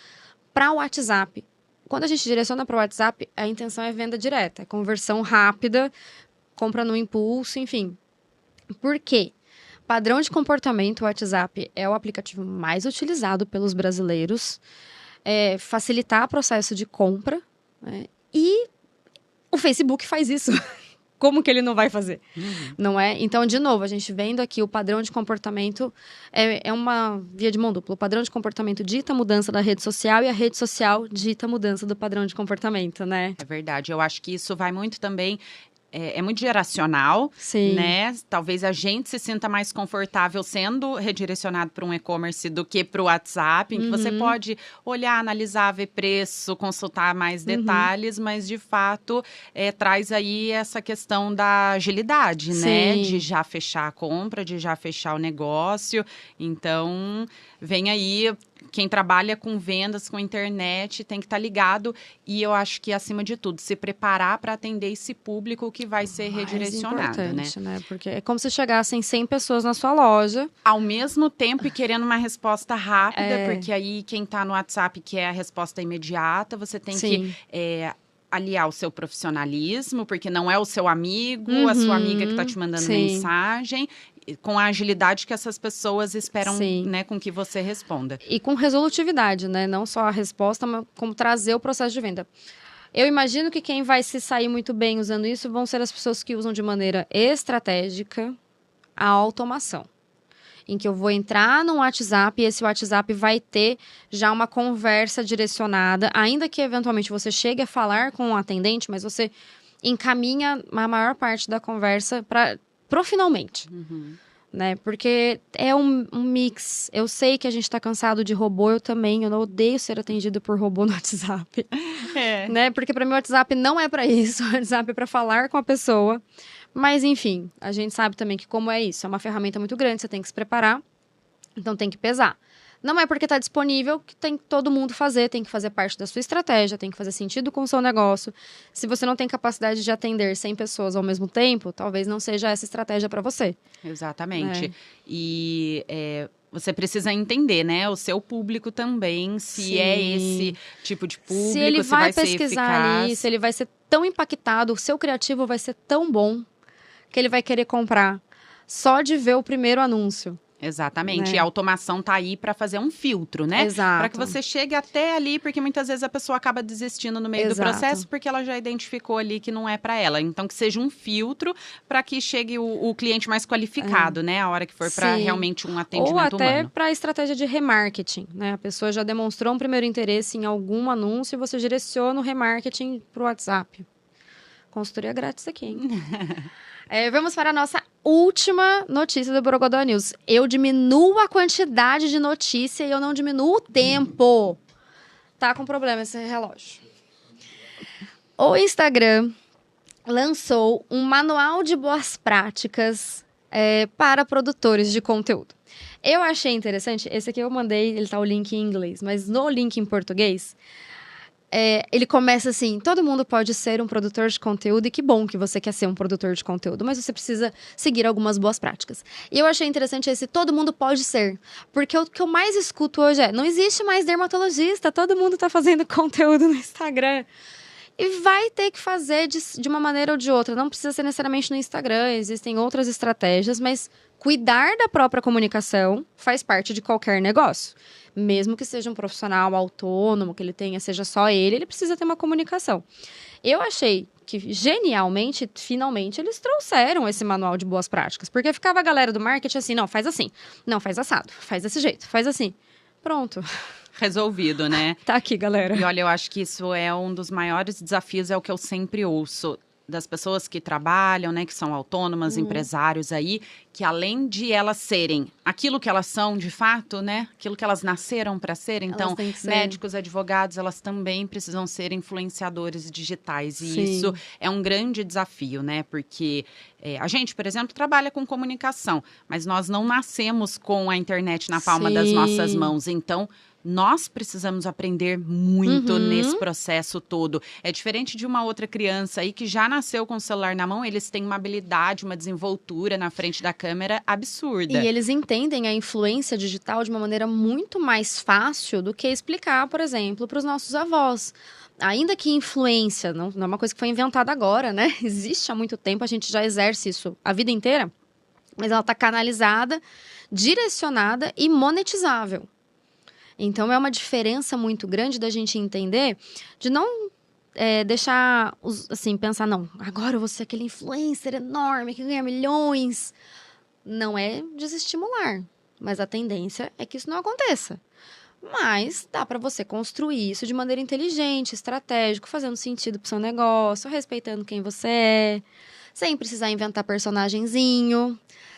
para o WhatsApp. Quando a gente direciona para o WhatsApp, a intenção é venda direta, é conversão rápida, compra no impulso, enfim. Por quê? Padrão de comportamento, o WhatsApp é o aplicativo mais utilizado pelos brasileiros, facilitar o processo de compra, né? E o Facebook faz isso. Como que ele não vai fazer? Não é? Então, de novo, a gente vendo aqui o padrão de comportamento é uma via de mão dupla. O padrão de comportamento dita a mudança da rede social e a rede social dita a mudança do padrão de comportamento, né? É verdade. Eu acho que isso vai muito também... É muito geracional, Sim. né? Talvez a gente se sinta mais confortável sendo redirecionado para um e-commerce do que para o WhatsApp, em que você pode olhar, analisar, ver preço, consultar mais detalhes, mas de fato traz aí essa questão da agilidade, né? De já fechar a compra, de já fechar o negócio. Então, vem aí... Quem trabalha com vendas, com internet, tem que estar ligado. E eu acho que, acima de tudo, se preparar para atender esse público que vai ser redirecionado, né? Porque é como se chegassem 100 pessoas na sua loja. Ao mesmo tempo e querendo uma resposta rápida, porque aí quem está no WhatsApp quer a resposta imediata, você tem que... aliar o seu profissionalismo, porque não é o seu amigo, a sua amiga que está te mandando mensagem, com a agilidade que essas pessoas esperam, né, com que você responda. E com resolutividade, né? Não só a resposta, mas como trazer o processo de venda. Eu imagino que quem vai se sair muito bem usando isso vão ser as pessoas que usam de maneira estratégica a automação. Em que eu vou entrar no WhatsApp e esse WhatsApp vai ter já uma conversa direcionada, ainda que eventualmente você chegue a falar com o atendente, mas você encaminha a maior parte da conversa pro finalmente, né? Porque é um mix. Eu sei que a gente tá cansado de robô, eu também, eu não odeio ser atendido por robô no WhatsApp, né? Porque para mim o WhatsApp não é para isso, o WhatsApp é para falar com a pessoa. Mas, enfim, a gente sabe também que como é isso, é uma ferramenta muito grande, você tem que se preparar, então tem que pesar. Não é porque está disponível que tem que todo mundo fazer, tem que fazer parte da sua estratégia, tem que fazer sentido com o seu negócio. Se você não tem capacidade de atender 100 pessoas ao mesmo tempo, talvez não seja essa estratégia para você. Exatamente. E você precisa entender, né, o seu público também, se é esse tipo de público, se ele vai ser pesquisar eficaz. ali, se ele vai ser tão impactado, o seu criativo vai ser tão bom que ele vai querer comprar só de ver o primeiro anúncio. Exatamente. Né? E a automação tá aí para fazer um filtro, né? Exato. Para que você chegue até ali, porque muitas vezes a pessoa acaba desistindo no meio do processo porque ela já identificou ali que não é para ela. Então, que seja um filtro para que chegue o cliente mais qualificado, né? A hora que for para realmente um atendimento humano. Ou até para a estratégia de remarketing, né? A pessoa já demonstrou um primeiro interesse em algum anúncio e você direciona o remarketing para o WhatsApp. Consultoria grátis aqui, hein? Vamos para a nossa última notícia do Borogodó News. Eu diminuo a quantidade de notícia e eu não diminuo o tempo. Tá com problema esse relógio. O Instagram lançou um manual de boas práticas para produtores de conteúdo. Eu achei interessante, esse aqui eu mandei, ele tá o link em inglês, mas no link em português, ele começa assim: todo mundo pode ser um produtor de conteúdo, e que bom que você quer ser um produtor de conteúdo, mas você precisa seguir algumas boas práticas. E eu achei interessante esse todo mundo pode ser, porque o que eu mais escuto hoje não existe mais dermatologista, todo mundo tá fazendo conteúdo no Instagram. E vai ter que fazer de uma maneira ou de outra. Não precisa ser necessariamente no Instagram, existem outras estratégias, mas cuidar da própria comunicação faz parte de qualquer negócio. Mesmo que seja um profissional autônomo, que ele tenha, seja só ele precisa ter uma comunicação. Eu achei que, genialmente, finalmente, eles trouxeram esse manual de boas práticas. Porque ficava a galera do marketing assim: não, faz assim, não, faz assado, faz desse jeito, faz assim. Pronto. Resolvido, né? Tá aqui, galera. E olha, eu acho que isso é um dos maiores desafios, é o que eu sempre ouço das pessoas que trabalham, né, que são autônomas, empresários aí, que além de elas serem aquilo que elas são de fato, né, aquilo que elas nasceram para ser, então, médicos, advogados, elas também precisam ser influenciadores digitais. E Sim. isso é um grande desafio, né, porque a gente, por exemplo, trabalha com comunicação, mas nós não nascemos com a internet na palma das nossas mãos, então nós precisamos aprender muito nesse processo todo. É diferente de uma outra criança aí que já nasceu com o celular na mão, eles têm uma habilidade, uma desenvoltura na frente da câmera absurda. E eles entendem a influência digital de uma maneira muito mais fácil do que explicar, por exemplo, para os nossos avós. Ainda que influência não é uma coisa que foi inventada agora, né? Existe há muito tempo, a gente já exerce isso a vida inteira, mas ela está canalizada, direcionada e monetizável. Então, é uma diferença muito grande da gente entender, de não deixar, assim, pensar, não, agora eu vou ser aquele influencer enorme que ganha milhões. Não é desestimular, mas a tendência é que isso não aconteça. Mas dá para você construir isso de maneira inteligente, estratégico, fazendo sentido pro seu negócio, respeitando quem você é, sem precisar inventar personagenzinho,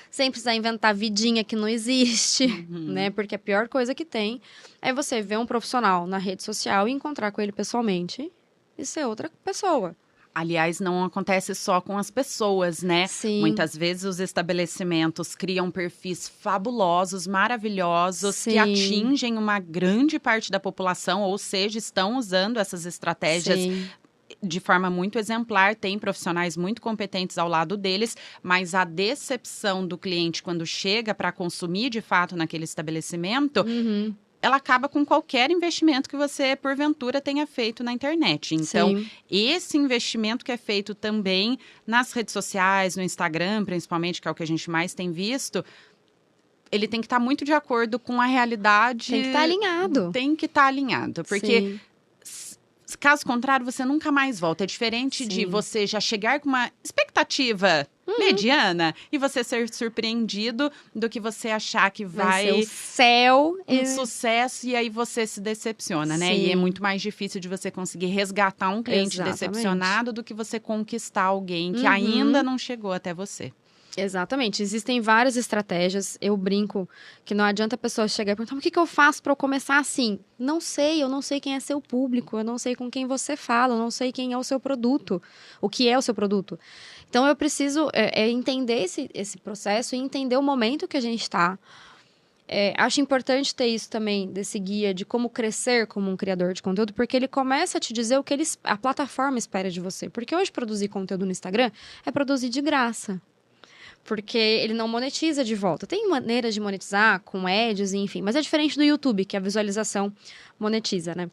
sem precisar inventar vidinha que não existe, né? Porque a pior coisa que tem é você ver um profissional na rede social e encontrar com ele pessoalmente e ser outra pessoa. Aliás, não acontece só com as pessoas, né? Sim. Muitas vezes os estabelecimentos criam perfis fabulosos, maravilhosos, Sim. que atingem uma grande parte da população, ou seja, estão usando essas estratégias Sim. de forma muito exemplar, tem profissionais muito competentes ao lado deles, mas a decepção do cliente quando chega para consumir de fato naquele estabelecimento, ela acaba com qualquer investimento que você, porventura, tenha feito na internet. Então, Sim. esse investimento que é feito também nas redes sociais, no Instagram, principalmente, que é o que a gente mais tem visto, ele tem que estar muito de acordo com a realidade. Tem que estar alinhado. Tem que estar alinhado, porque Sim. caso contrário, você nunca mais volta. É diferente Sim. de você já chegar com uma expectativa mediana e você ser surpreendido do que você achar que vai ser o céu. um sucesso e aí você se decepciona, né? Sim. E é muito mais difícil de você conseguir resgatar um cliente Exatamente. decepcionado do que você conquistar alguém que ainda não chegou até você. Exatamente. Existem várias estratégias. Eu brinco que não adianta a pessoa chegar e perguntar: o que eu faço para eu começar assim? Não sei, eu não sei quem é seu público, eu não sei com quem você fala, eu não sei quem é o seu produto, o que é o seu produto. Então, eu preciso entender esse processo e entender o momento que a gente está. Acho importante ter isso também, desse guia de como crescer como um criador de conteúdo, porque ele começa a te dizer o que a plataforma espera de você. Porque hoje produzir conteúdo no Instagram é produzir de graça. Porque ele não monetiza de volta. Tem maneiras de monetizar com ads, enfim. Mas é diferente do YouTube, que a visualização monetiza, né?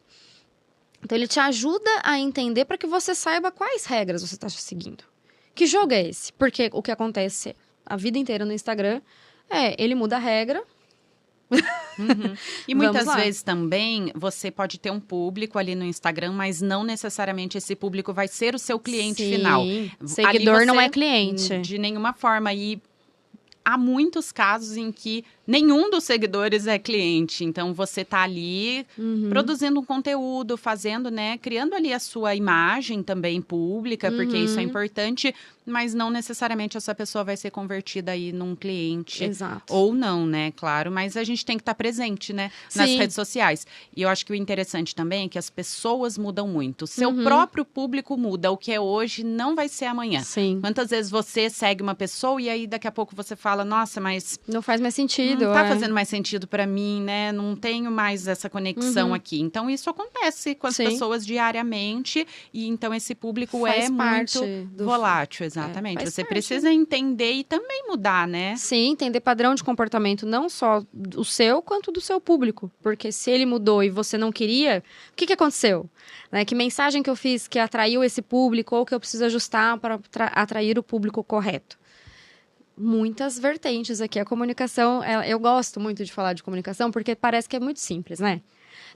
Então, ele te ajuda a entender para que você saiba quais regras você está seguindo. Que jogo é esse? Porque o que acontece a vida inteira no Instagram ele muda a regra. E muitas vezes também você pode ter um público ali no Instagram, mas não necessariamente esse público vai ser o seu cliente final. Seguidor Ali não você, é cliente. De nenhuma forma. E há muitos casos em que nenhum dos seguidores é cliente. Então, você está ali produzindo um conteúdo, fazendo, né? Criando ali a sua imagem também pública, porque isso é importante, mas não necessariamente essa pessoa vai ser convertida aí num cliente. Exato. Ou não, né? Claro, mas a gente tem que estar presente, né? Nas Sim. redes sociais. E eu acho que o interessante também é que as pessoas mudam muito. O seu próprio público muda. O que é hoje não vai ser amanhã. Sim. Quantas vezes você segue uma pessoa e aí daqui a pouco você fala, nossa, mas Não faz mais sentido. não tá é. fazendo mais sentido pra mim, né? Não tenho mais essa conexão aqui. Então, isso acontece com as Sim. pessoas diariamente. E então, esse público Faz é parte muito do- volátil, exatamente. faz Você parte. precisa entender e também mudar, né? Sim, entender padrão de comportamento, não só do seu, quanto do seu público. Porque se ele mudou e você não queria, o que aconteceu? Né? Que mensagem que eu fiz que atraiu esse público ou que eu preciso ajustar para atrair o público correto? Muitas vertentes aqui. A comunicação, eu gosto muito de falar de comunicação porque parece que é muito simples, né?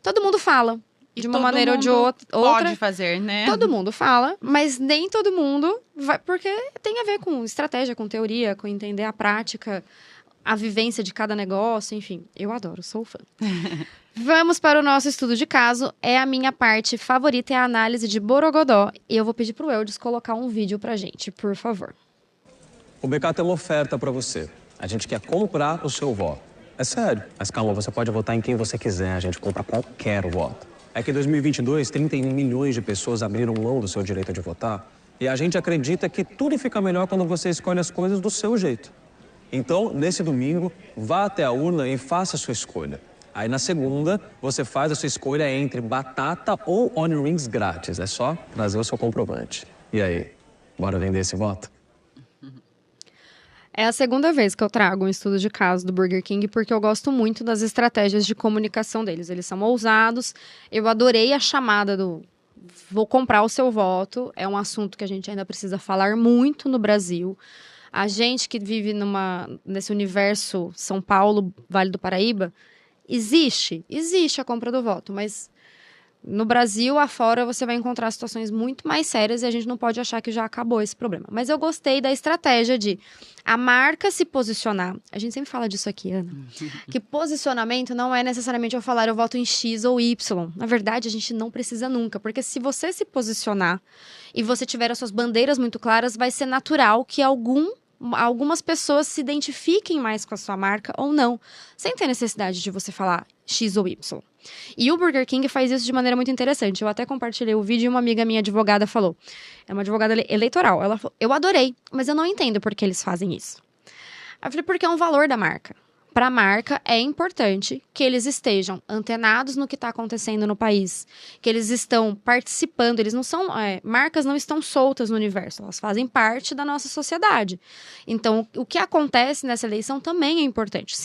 Todo mundo fala, E de uma todo maneira ou de mundo outra. Pode fazer, né? Todo mundo fala, mas nem todo mundo vai, porque tem a ver com estratégia, com teoria, com entender a prática, a vivência de cada negócio, enfim. Eu adoro, sou fã. Vamos para o nosso estudo de caso. É a minha parte favorita, é a análise de Borogodó. E eu vou pedir pro Eudes colocar um vídeo pra gente, por favor. O BK tem uma oferta para você. A gente quer comprar o seu voto. É sério. Mas calma, você pode votar em quem você quiser. A gente compra qualquer voto. É que em 2022, 31 milhões de pessoas abriram mão do seu direito de votar. E a gente acredita que tudo fica melhor quando você escolhe as coisas do seu jeito. Então, nesse domingo, vá até a urna e faça a sua escolha. Aí, na segunda, você faz a sua escolha entre batata ou onion rings grátis. É só trazer o seu comprovante. E aí, bora vender esse voto? É a segunda vez que eu trago um estudo de caso do Burger King, porque eu gosto muito das estratégias de comunicação deles. Eles são ousados. Eu adorei a chamada do vou comprar o seu voto. É um assunto que a gente ainda precisa falar muito no Brasil. A gente que vive nesse universo São Paulo, Vale do Paraíba, existe a compra do voto, mas no Brasil, afora, você vai encontrar situações muito mais sérias e a gente não pode achar que já acabou esse problema. Mas eu gostei da estratégia de a marca se posicionar. A gente sempre fala disso aqui, Ana. Que posicionamento não é necessariamente eu falar eu voto em X ou Y. Na verdade, a gente não precisa nunca. Porque se você se posicionar e você tiver as suas bandeiras muito claras, vai ser natural que algumas pessoas se identifiquem mais com a sua marca ou não, sem ter necessidade de você falar X ou Y. E o Burger King faz isso de maneira muito interessante. Eu até compartilhei o vídeo e uma amiga minha advogada falou. É uma advogada eleitoral. Ela falou, eu adorei, mas eu não entendo por que eles fazem isso. Eu falei, porque é um valor da marca. Para a marca, é importante que eles estejam antenados no que está acontecendo no país, que eles estão participando, eles não são, marcas não estão soltas no universo, elas fazem parte da nossa sociedade. Então, o que acontece nessa eleição também é importante.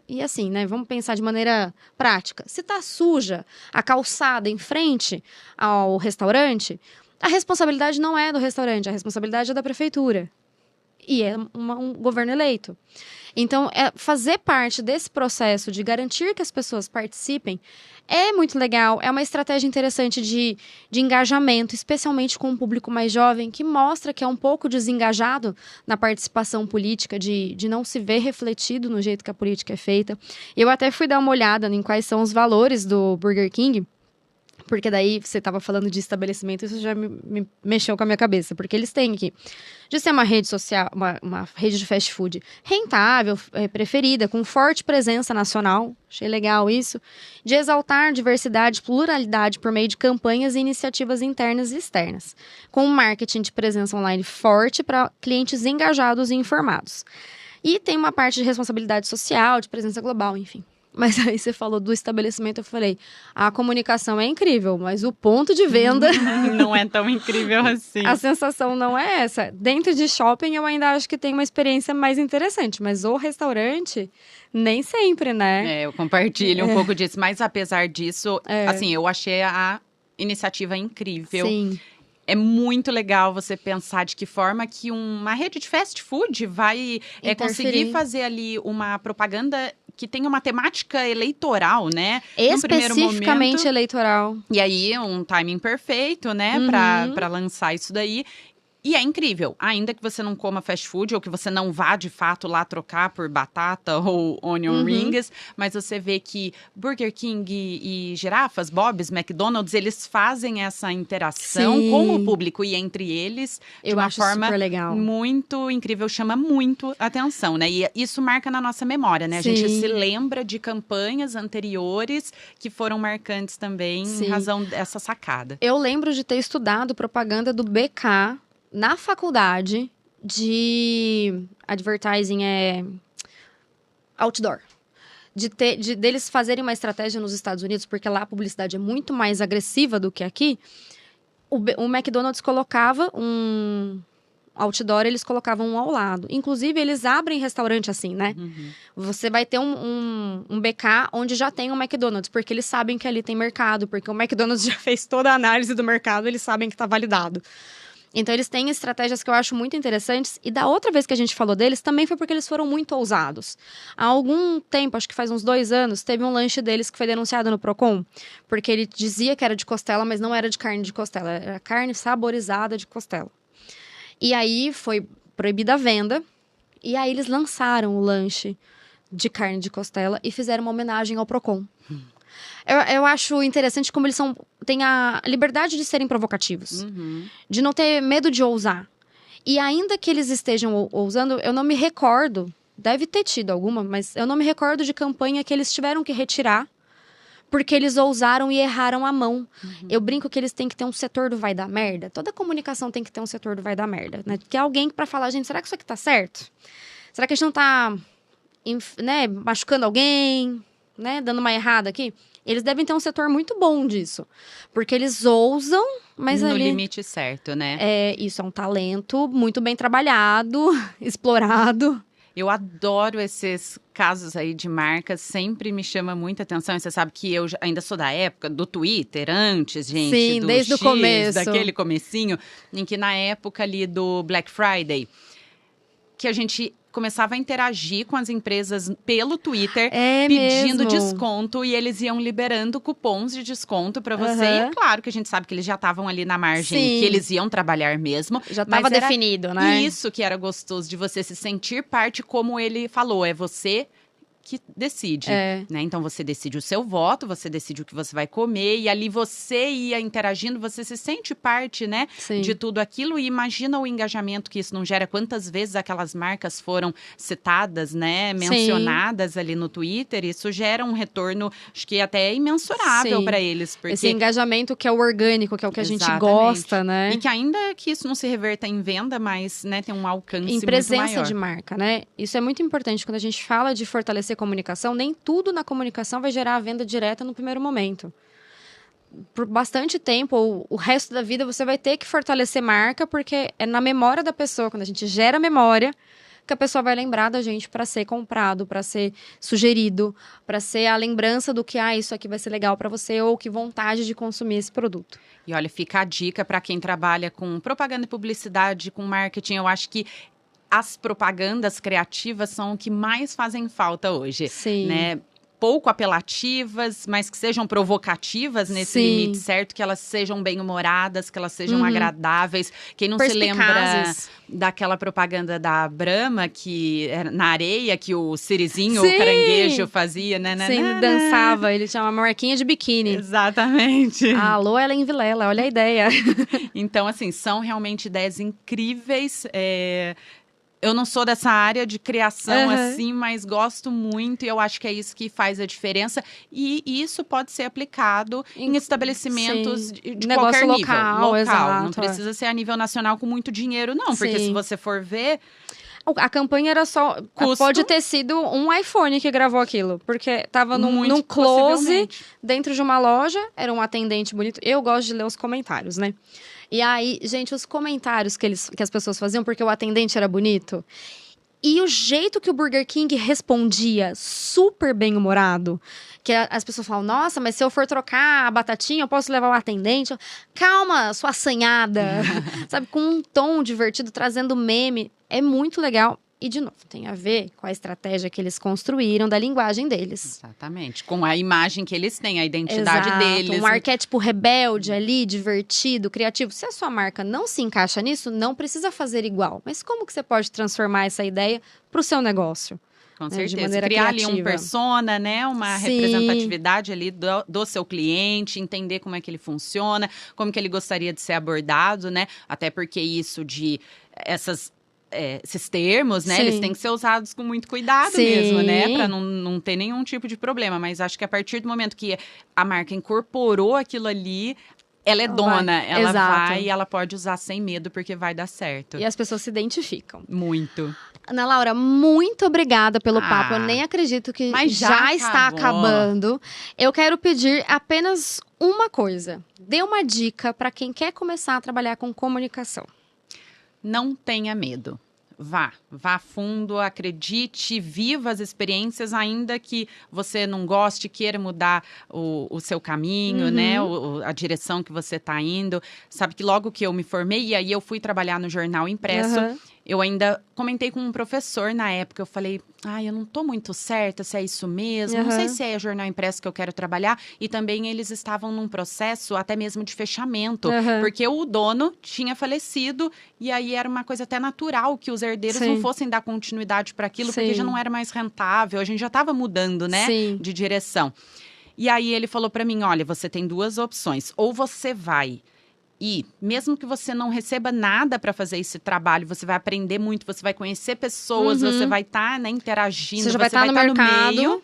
E assim, né, vamos pensar de maneira prática, se está suja a calçada em frente ao restaurante, a responsabilidade não é do restaurante, a responsabilidade é da prefeitura. E é um governo eleito. Então, fazer parte desse processo de garantir que as pessoas participem é muito legal, é uma estratégia interessante de engajamento, especialmente com um público mais jovem, que mostra que é um pouco desengajado na participação política, de não se ver refletido no jeito que a política é feita. Eu até fui dar uma olhada em quais são os valores do Burger King, porque daí você estava falando de estabelecimento, isso já me mexeu com a minha cabeça. Porque eles têm aqui, de ser uma rede social, uma rede de fast food rentável, preferida, com forte presença nacional, achei legal isso, de exaltar diversidade e pluralidade por meio de campanhas e iniciativas internas e externas, com um marketing de presença online forte para clientes engajados e informados. E tem uma parte de responsabilidade social, de presença global, enfim. Mas aí você falou do estabelecimento, eu falei, a comunicação é incrível, mas o ponto de venda... Não é tão incrível assim. A sensação não é essa. Dentro de shopping, eu ainda acho que tem uma experiência mais interessante, mas o restaurante, nem sempre, né? Eu compartilho um pouco disso, mas apesar disso, assim, eu achei a iniciativa incrível. Sim. É muito legal você pensar de que forma que uma rede de fast food vai conseguir fazer ali uma propaganda que tem uma temática eleitoral, né? Especificamente eleitoral. E aí, um timing perfeito, né? Para lançar isso daí. E é incrível, ainda que você não coma fast food ou que você não vá de fato lá trocar por batata ou onion rings, mas você vê que Burger King e Girafas, Bob's, McDonald's, eles fazem essa interação Sim. com o público e entre eles de Eu uma acho forma super legal. muito incrível, chama muito atenção, né? E isso marca na nossa memória, né? A gente Sim. se lembra de campanhas anteriores que foram marcantes também Sim. em razão dessa sacada. Eu lembro de ter estudado propaganda do BK na faculdade de advertising outdoor. Deles fazerem uma estratégia nos Estados Unidos, porque lá a publicidade é muito mais agressiva do que aqui. O McDonald's colocava um outdoor, eles colocavam um ao lado. Inclusive, eles abrem restaurante assim, né? Você vai ter um BK onde já tem um McDonald's, porque eles sabem que ali tem mercado, porque o McDonald's já fez toda a análise do mercado, eles sabem que está validado. Então, eles têm estratégias que eu acho muito interessantes. E da outra vez que a gente falou deles, também foi porque eles foram muito ousados. Há algum tempo, acho que faz uns 2 anos, teve um lanche deles que foi denunciado no Procon. Porque ele dizia que era de costela, mas não era de carne de costela. Era carne saborizada de costela. E aí, foi proibida a venda. E aí, eles lançaram o lanche de carne de costela e fizeram uma homenagem ao Procon. Eu acho interessante como eles têm a liberdade de serem provocativos. De não ter medo de ousar. E ainda que eles estejam ousando, eu não me recordo, deve ter tido alguma, mas eu não me recordo de campanha que eles tiveram que retirar porque eles ousaram e erraram a mão. Eu brinco que eles têm que ter um setor do vai dar merda. Toda comunicação tem que ter um setor do vai dar merda, né? Que é alguém pra falar, gente, será que isso aqui tá certo? Será que a gente não tá, né, machucando alguém, né, dando uma errada aqui? Eles devem ter um setor muito bom disso. Porque eles ousam, mas no ali... limite certo, né? Isso é um talento muito bem trabalhado, explorado. Eu adoro esses casos aí de marcas, sempre me chama muita atenção. E você sabe que eu ainda sou da época do Twitter, antes, gente. Sim, do desde o começo. Daquele comecinho, em que na época ali do Black Friday, que a gente começava a interagir com as empresas pelo Twitter, pedindo mesmo. desconto, e eles iam liberando cupons de desconto para você. E é claro que a gente sabe que eles já estavam ali na margem, Sim. que eles iam trabalhar mesmo. Já mas estava era definido, né? Isso que era gostoso, de você se sentir parte, como ele falou, é você que decide, né? Então você decide o seu voto, você decide o que você vai comer, e ali você ia interagindo, você se sente parte, né, Sim. de tudo aquilo, e imagina o engajamento que isso não gera, quantas vezes aquelas marcas foram citadas, né, mencionadas ali no Twitter. Isso gera um retorno, acho que até imensurável para eles, porque esse engajamento que é o orgânico, que é o que a gente Exatamente. gosta, né? E que ainda que isso não se reverta em venda, mas, né, tem um alcance Em muito presença maior. de marca, né? Isso é muito importante. Quando a gente fala de fortalecer comunicação, nem tudo na comunicação vai gerar a venda direta no primeiro momento. Por bastante tempo, ou o resto da vida, você vai ter que fortalecer marca, porque é na memória da pessoa, quando a gente gera memória, que a pessoa vai lembrar da gente para ser comprado, para ser sugerido, para ser a lembrança do que, isso aqui vai ser legal para você, ou que vontade de consumir esse produto. E olha, fica a dica para quem trabalha com propaganda e publicidade, com marketing. Eu acho que as propagandas criativas são o que mais fazem falta hoje. Sim. Né? Pouco apelativas, mas que sejam provocativas nesse Sim. limite certo, que elas sejam bem-humoradas, que elas sejam agradáveis. Quem não se lembra Perspicazes. daquela propaganda da Brahma, que era na areia, que o Sirizinho, Sim. o caranguejo, fazia, né? Sim, dançava, ele tinha uma marquinha de biquíni. Exatamente. Alô, Ellen Vilela, olha a ideia. Então, assim, são realmente ideias incríveis. Eu não sou dessa área de criação, assim, mas gosto muito, e eu acho que é isso que faz a diferença. E isso pode ser aplicado em estabelecimentos de negócio qualquer nível. local, exato, Não precisa ser a nível nacional com muito dinheiro, não. Porque Sim. se você for ver, A campanha era só... Custo. Pode ter sido um iPhone que gravou aquilo. Porque tava num Muito close, possivelmente. dentro de uma loja. Era um atendente bonito. Eu gosto de ler os comentários, né? E aí, gente, os comentários que as pessoas faziam, porque o atendente era bonito. E o jeito que o Burger King respondia, super bem-humorado. Que as pessoas falam, nossa, mas se eu for trocar a batatinha, eu posso levar o atendente? Calma, sua assanhada. Sabe, com um tom divertido, trazendo meme. É muito legal. E, de novo, tem a ver com a estratégia que eles construíram da linguagem deles. Exatamente. Com a imagem que eles têm, a identidade Exato, deles. um arquétipo rebelde ali, divertido, criativo. Se a sua marca não se encaixa nisso, não precisa fazer igual. Mas como que você pode transformar essa ideia para o seu negócio? Com De certeza. maneira Criar ali criativa. um persona, né? Uma Sim. representatividade ali do seu cliente, entender como é que ele funciona, como que ele gostaria de ser abordado, né? Até porque isso de esses termos, né? Sim. Eles têm que ser usados com muito cuidado Sim. mesmo, né? Para não ter nenhum tipo de problema. Mas acho que a partir do momento que a marca incorporou aquilo ali, ela é dona. Ela Exato. vai e ela pode usar sem medo, porque vai dar certo. E as pessoas se identificam. Muito. Ana Laura, muito obrigada pelo Ah, papo. Eu nem acredito que mas já já está acabou. acabando. Eu quero pedir apenas uma coisa. Dê uma dica para quem quer começar a trabalhar com comunicação. Não tenha medo. Vá fundo, acredite, viva as experiências, ainda que você não goste, queira mudar o seu caminho, né? A direção que você está indo. Sabe que logo que eu me formei, e aí eu fui trabalhar no jornal impresso, Aham. eu ainda comentei com um professor na época, eu falei, eu não tô muito certa se é isso mesmo, não sei Aham. se é jornal impresso que eu quero trabalhar, e também eles estavam num processo até mesmo de fechamento, Aham. porque o dono tinha falecido, e aí era uma coisa até natural que os herdeiros Sim. não fossem dar continuidade para aquilo, porque Sim. já não era mais rentável, a gente já estava mudando, né, Sim. de direção. E aí ele falou para mim, olha, você tem duas opções, ou você vai e mesmo que você não receba nada para fazer esse trabalho, você vai aprender muito, você vai conhecer pessoas, você vai estar, né, interagindo, Você já vai estar no mercado. meio,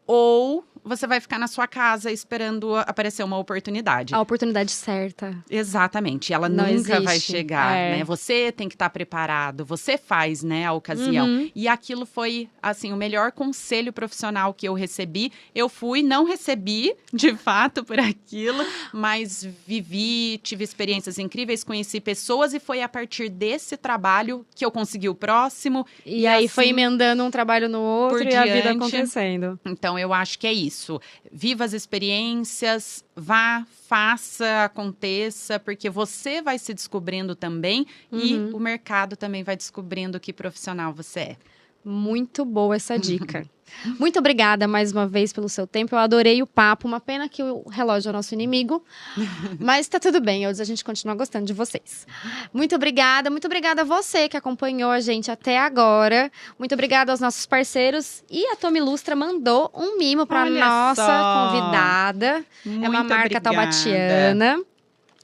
ou você vai ficar na sua casa esperando aparecer uma oportunidade. A oportunidade certa. Exatamente, ela Não nunca vai existe. chegar, É. né? Você tem que estar preparado, você faz, né, a ocasião. Uhum. E aquilo foi, assim, o melhor conselho profissional que eu recebi. Eu fui, não recebi, de fato, por aquilo, mas vivi, tive experiências incríveis, conheci pessoas e foi a partir desse trabalho que eu consegui o próximo. E aí foi assim, emendando um trabalho no outro por e a vida diante. acontecendo. Então, eu acho que é isso. Viva as experiências, vá, faça, aconteça, porque você vai se descobrindo também e o mercado também vai descobrindo que profissional você é. Muito boa essa dica. Muito obrigada mais uma vez pelo seu tempo. Eu adorei o papo. Uma pena que o relógio é o nosso inimigo. Mas tá tudo bem, a gente continua gostando de vocês. Muito obrigada a você que acompanhou a gente até agora. Muito obrigada aos nossos parceiros. E a Tomi Lustra mandou um mimo para Olha nossa só. convidada. É uma Muito marca obrigada. taubatiana.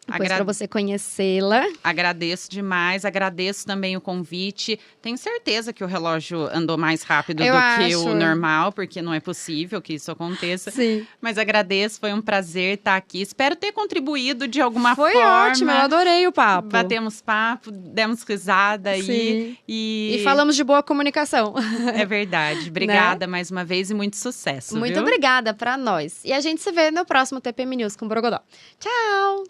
Depois Agra- para você conhecê-la. Agradeço demais, agradeço também o convite. Tenho certeza que o relógio andou mais rápido Eu do acho. que o normal, porque não é possível que isso aconteça. Sim. Mas agradeço, foi um prazer estar aqui. Espero ter contribuído de alguma Foi forma. ótimo, eu adorei o papo. Batemos papo, demos risada aí. Sim. E E falamos de boa comunicação. É verdade. Obrigada mais uma vez e muito sucesso. Muito viu? obrigada pra nós. E a gente se vê no próximo TPM News com Borogodó. Tchau!